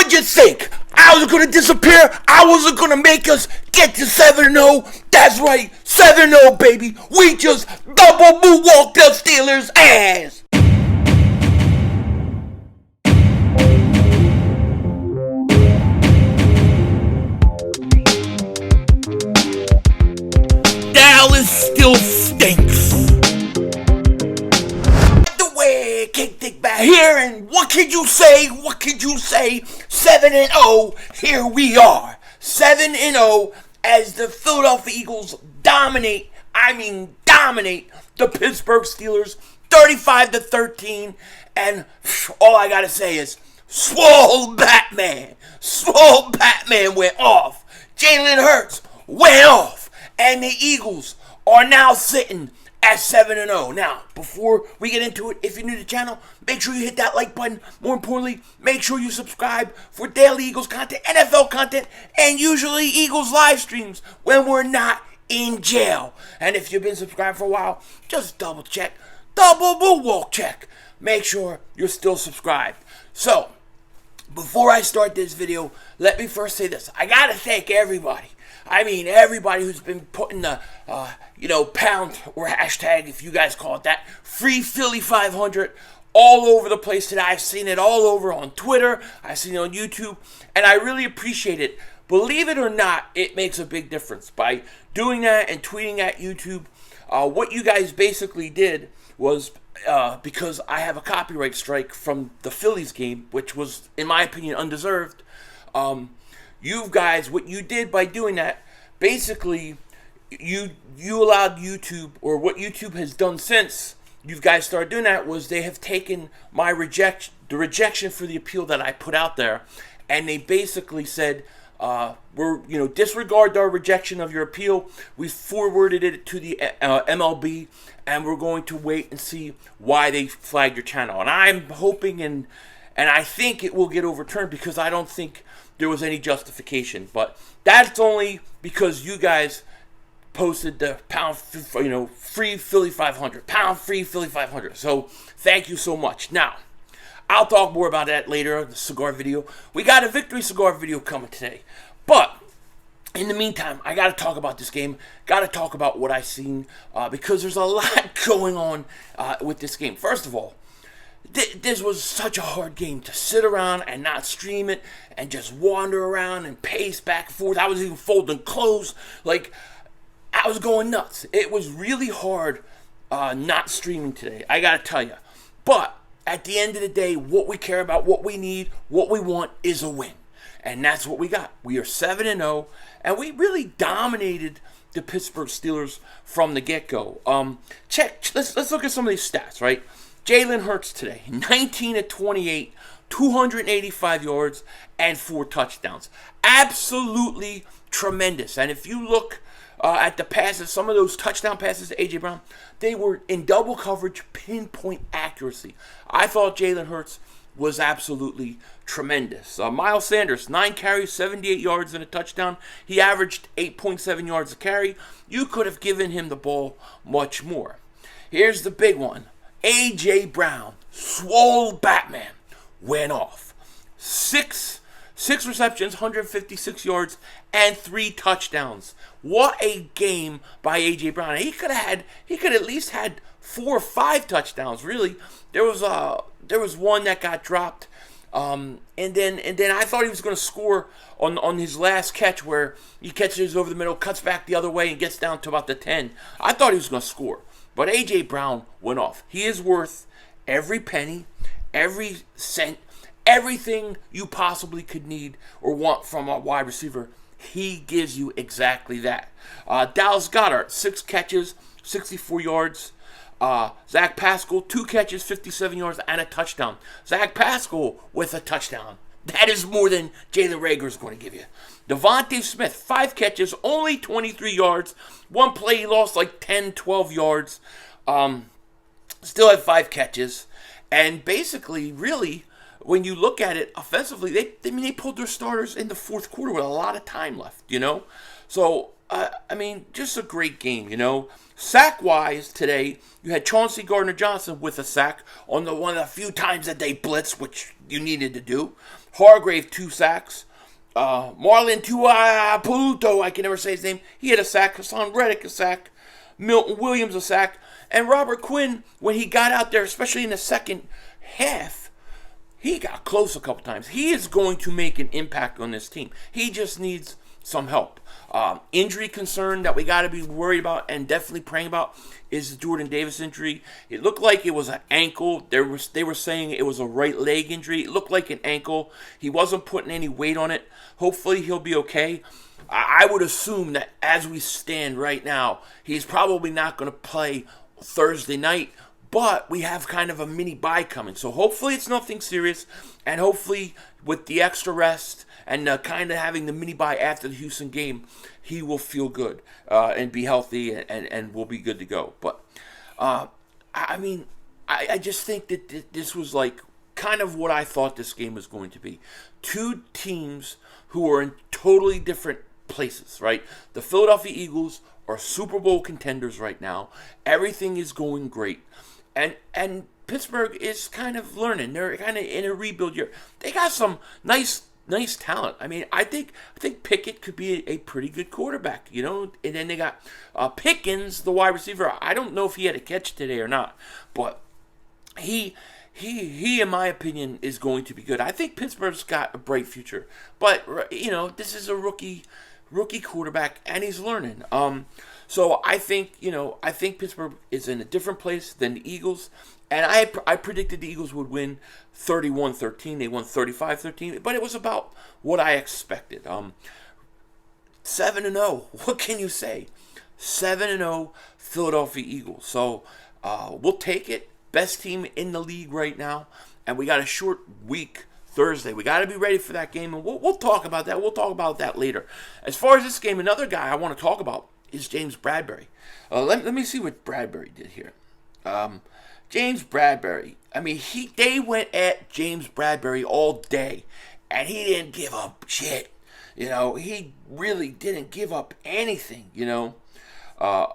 What'd you think? I was gonna disappear? I wasn't gonna make us get to 7-0? That's right, 7-0, baby. We just double moonwalked the Steelers' ass. Dallas still stinks. The way can't take back here, and what could you say? 7-0. Here we are, 7-0, as the Philadelphia Eagles dominate the Pittsburgh Steelers 35-13, and all I gotta say is Swole Batman went off. Jalen Hurts went off, and the Eagles are now sitting at 7-0. Now, before we get into it, if you're new to the channel, make sure you hit that like button. More importantly, make sure you subscribe for daily Eagles content, NFL content, and usually Eagles live streams when we're not in jail. And if you've been subscribed for a while, just double moonwalk check. Make sure you're still subscribed. So, before I start this video, let me first say this. I gotta thank everybody. Everybody who's been putting the, pound or hashtag, if you guys call it that, Free Philly 500 all over the place today. I've seen it all over on Twitter. I've seen it on YouTube, and I really appreciate it. Believe it or not, it makes a big difference. By doing that and tweeting at YouTube, what you guys basically did was, because I have a copyright strike from the Phillies game, which was, in my opinion, undeserved. You guys, what you did by doing that, basically, you allowed YouTube, or what YouTube has done since you guys started doing that, was they have taken my the rejection for the appeal that I put out there, and they basically said, disregard our rejection of your appeal. We forwarded it to the MLB, and we're going to wait and see why they flagged your channel. And I'm hoping and I think it will get overturned, because I don't think there was any justification. But that's only because you guys posted the free Philly 500, pound free Philly 500. So thank you so much. Now, I'll talk more about that later in the cigar video. We got a victory cigar video coming today. But in the meantime, I got to talk about this game. Got to talk about what I've seen, because there's a lot going on with this game. First of all, this was such a hard game to sit around and not stream it and just wander around and pace back and forth. I was even folding clothes. Like, I was going nuts. It was really hard not streaming today, I got to tell you. But at the end of the day, what we care about, what we need, what we want is a win. And that's what we got. We are 7-0, and we really dominated the Pittsburgh Steelers from the get-go. Let's look at some of these stats, right? Jalen Hurts today, 19-28, 285 yards, and 4 touchdowns. Absolutely tremendous. And if you look at the passes, some of those touchdown passes to A.J. Brown, they were in double coverage, pinpoint accuracy. I thought Jalen Hurts was absolutely tremendous. Miles Sanders, 9 carries, 78 yards, and a touchdown. He averaged 8.7 yards a carry. You could have given him the ball much more. Here's the big one. A.J. Brown, Swole Batman, went off. Six receptions, 156 yards, and 3 touchdowns. What a game by A.J. Brown. He could at least had 4 or 5 touchdowns, really. There was one that got dropped, and then I thought he was going to score on his last catch, where he catches over the middle, cuts back the other way, and gets down to about the 10. I thought he was going to score, but A.J. Brown went off. He is worth every penny, every cent, everything you possibly could need or want from a wide receiver. He gives you exactly that. Dallas Goedert, 6 catches, 64 yards. Zach Pascal, 2 catches, 57 yards, and a touchdown. Zach Pascal with a touchdown. That is more than Jalen Reagor is going to give you. Devontae Smith, 5 catches, only 23 yards. One play, he lost like 10, 12 yards. Still had 5 catches. And basically, really, when you look at it offensively, they pulled their starters in the fourth quarter with a lot of time left, So, just a great game, Sack-wise today, you had Chauncey Gardner-Johnson with a sack on one of the few times that they blitzed, which you needed to do. Hargrave, 2 sacks. Marlon Tuipulotu, I can never say his name. He had a sack. Hassan Reddick, a sack. Milton Williams, a sack. And Robert Quinn, when he got out there, especially in the second half, he got close a couple times. He is going to make an impact on this team. He just needs some help. Injury concern that we got to be worried about and definitely praying about is the Jordan Davis injury. It looked like it was an ankle. They were saying it was a right leg injury. It looked like an ankle. He wasn't putting any weight on it. Hopefully he'll be okay. I would assume that as we stand right now, he's probably not going to play Thursday night, but we have kind of a mini bye coming. So hopefully it's nothing serious, and hopefully with the extra rest and kind of having the mini bye after the Houston game, he will feel good and be healthy and will be good to go. But, I just think that this was like kind of what I thought this game was going to be. Two teams who are in totally different places, right? The Philadelphia Eagles are Super Bowl contenders right now. Everything is going great. And Pittsburgh is kind of learning. They're kind of in a rebuild year. They got some nice talent. I mean, I think Pickett could be a pretty good quarterback, you know. And then they got Pickens, the wide receiver. I don't know if he had a catch today or not, but he in my opinion is going to be good. I think Pittsburgh's got a bright future, but you know, this is a rookie quarterback and he's learning. So I think Pittsburgh is in a different place than the Eagles. And I predicted the Eagles would win 31-13. They won 35-13, but it was about what I expected. 7-0. What can you say? 7-0 Philadelphia Eagles. So we'll take it. Best team in the league right now, and we got a short week Thursday. We got to be ready for that game, and we'll talk about that. We'll talk about that later. As far as this game, another guy I want to talk about is James Bradberry. Let me see what Bradberry did here. James Bradberry. I mean, they went at James Bradberry all day, and he didn't give up shit. You know, he really didn't give up anything. You know, I'm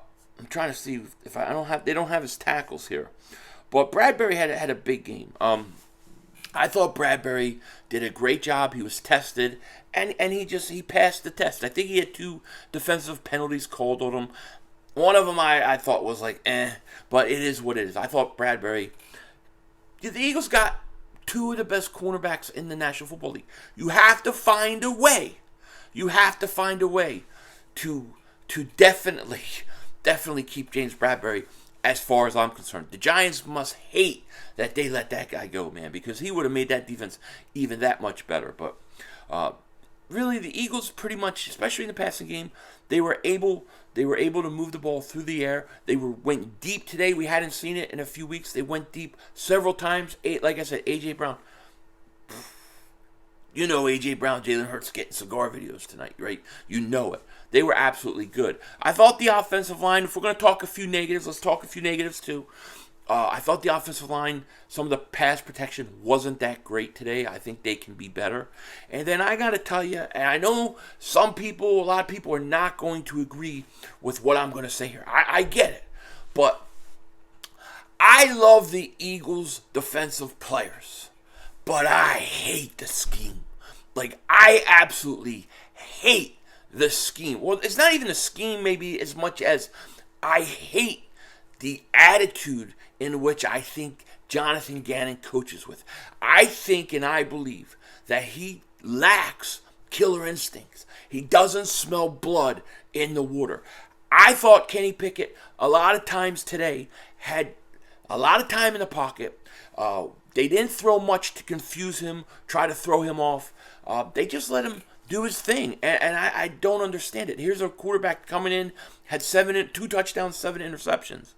trying to see if they don't have his tackles here, but Bradberry had a big game. I thought Bradberry did a great job. He was tested, and he passed the test. I think he had 2 defensive penalties called on him. One of them I thought was like, but it is what it is. I thought Bradberry. The Eagles got 2 of the best cornerbacks in the National Football League. You have to find a way. You have to find a way to definitely keep James Bradberry. As far as I'm concerned, the Giants must hate that they let that guy go, man, because he would have made that defense even that much better. But really, the Eagles pretty much, especially in the passing game, they were able to move the ball through the air. They went deep today. We hadn't seen it in a few weeks. They went deep several times. Like I said, A.J. Brown. You know A.J. Brown, Jalen Hurts getting cigar videos tonight, right? You know it. They were absolutely good. I thought the offensive line, if we're going to talk a few negatives, let's talk a few negatives too. I thought the offensive line, some of the pass protection wasn't that great today. I think they can be better. And then I got to tell you, and I know a lot of people are not going to agree with what I'm going to say here. I get it. But I love the Eagles' defensive players. But I hate the scheme. Like, I absolutely hate the scheme. Well, it's not even a scheme maybe as much as I hate the attitude in which I think Jonathan Gannon coaches with. I think and I believe that he lacks killer instincts. He doesn't smell blood in the water. I thought Kenny Pickett, a lot of times today, had a lot of time in the pocket. They didn't throw much to confuse him, try to throw him off. They just let him do his thing, and I don't understand it. Here's a quarterback coming in, had 2 touchdowns, 7 interceptions,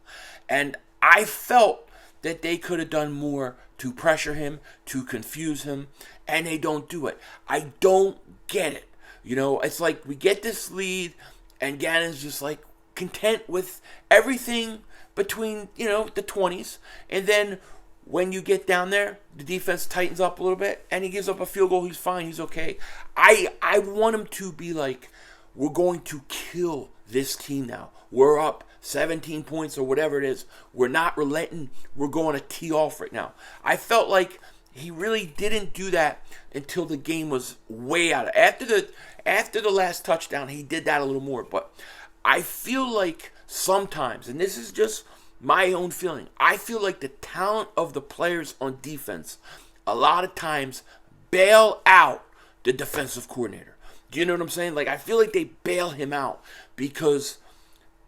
and I felt that they could have done more to pressure him, to confuse him, and they don't do it. I don't get it. You know, it's like we get this lead, and Gannon's just like content with everything between, you know, the 20s, and then when you get down there, the defense tightens up a little bit, and he gives up a field goal. He's fine. He's okay. I want him to be like, we're going to kill this team now. We're up 17 points or whatever it is. We're not relenting. We're going to tee off right now. I felt like he really didn't do that until the game was way out. After the last touchdown, he did that a little more. But I feel like sometimes, and this is just my own feeling, I feel like the talent of the players on defense a lot of times bail out the defensive coordinator. Do you know what I'm saying? Like, I feel like they bail him out because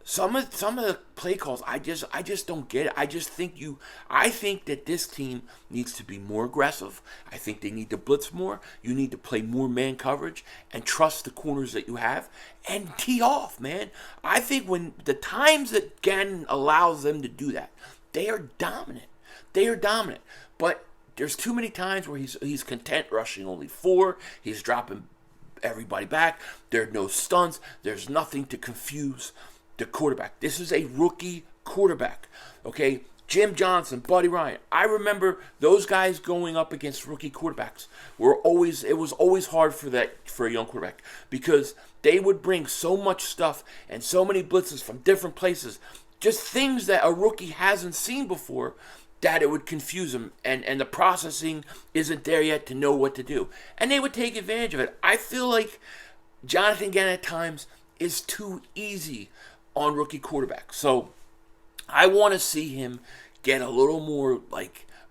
some of the play calls, I just don't get it. I think that this team needs to be more aggressive. I think they need to blitz more. You need to play more man coverage and trust the corners that you have and tee off, man. I think when the times that Gannon allows them to do that, they are dominant. They are dominant. But there's too many times where he's content rushing only 4. He's dropping everybody back. There are no stunts. There's nothing to confuse the quarterback. This is a rookie quarterback, okay? Jim Johnson, Buddy Ryan. I remember those guys going up against rookie quarterbacks. It was always hard for a young quarterback because they would bring so much stuff and so many blitzes from different places, just things that a rookie hasn't seen before, that it would confuse him, and the processing isn't there yet to know what to do. And they would take advantage of it. I feel like Jonathan Gannon at times is too easy on rookie quarterbacks. So I want to see him get a little more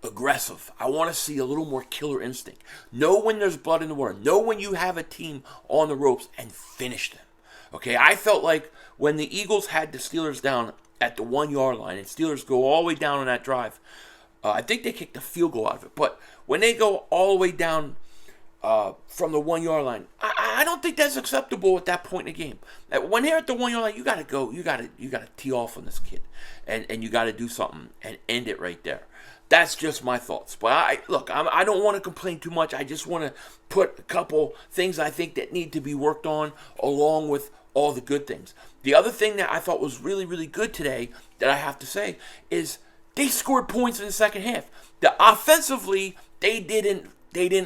aggressive. I want to see a little more killer instinct. Know when there's blood in the water. Know when you have a team on the ropes and finish them. Okay, I felt like when the Eagles had the Steelers down at the 1-yard line and Steelers go all the way down on that drive, I think they kicked a field goal out of it. But when they go all the way down from the 1-yard line, I don't think that's acceptable at that point in the game. When they're at the 1-yard line, you got to go. You got to tee off on this kid, and you got to do something and end it right there. That's just my thoughts. But I don't want to complain too much. I just want to put a couple things I think that need to be worked on along with all the good things. The other thing that I thought was really, really good today that I have to say is they scored points in the second half. Offensively, they didn't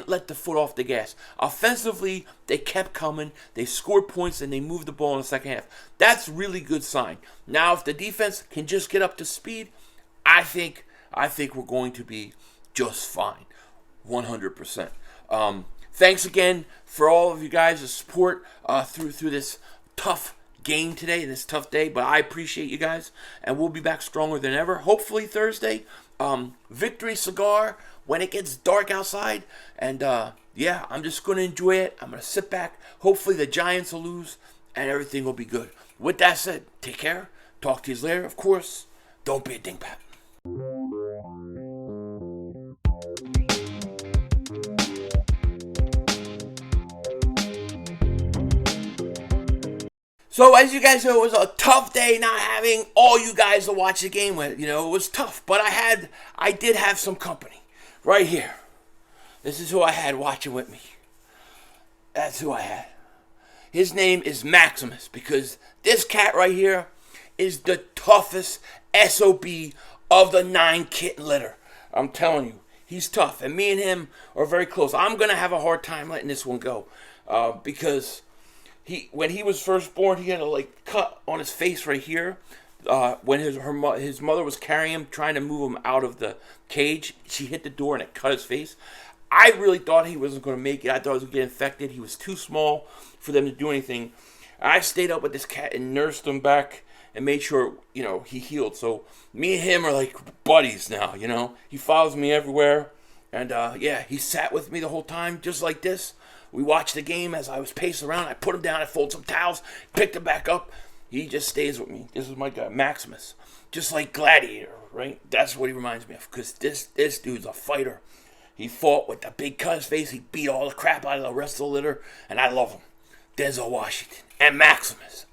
let the foot off the gas. Offensively, they kept coming. They scored points and they moved the ball in the second half. That's a really good sign. Now, if the defense can just get up to speed, I think we're going to be just fine, 100%. Thanks again for all of you guys' support through this tough game today, this tough day. But I appreciate you guys, and we'll be back stronger than ever. Hopefully Thursday, victory cigar when it gets dark outside. And I'm just going to enjoy it. I'm going to sit back. Hopefully the Giants will lose, and everything will be good. With that said, take care. Talk to you later. Of course, don't be a dingbat. So as you guys know, it was a tough day not having all you guys to watch the game with. You know, it was tough, but I did have some company right here. This is who I had watching with me. That's who I had. His name is Maximus, because this cat right here is the toughest SOB of the 9 kitten litter. I'm telling you, he's tough, and me and him are very close. I'm gonna have a hard time letting this one go because when he was first born, he had a cut on his face right here. When his mother was carrying him, trying to move him out of the cage, she hit the door and it cut his face. I really thought he wasn't going to make it. I thought he was going to get infected. He was too small for them to do anything. I stayed up with this cat and nursed him back and made sure, he healed. So me and him are like buddies now, He follows me everywhere. And, he sat with me the whole time, just like this. We watched the game as I was pacing around. I put him down. I folded some towels, picked him back up. He just stays with me. This is my guy, Maximus. Just like Gladiator, right? That's what he reminds me of, because this dude's a fighter. He fought with the big cut on his face. He beat all the crap out of the rest of the litter, and I love him. Denzel Washington and Maximus.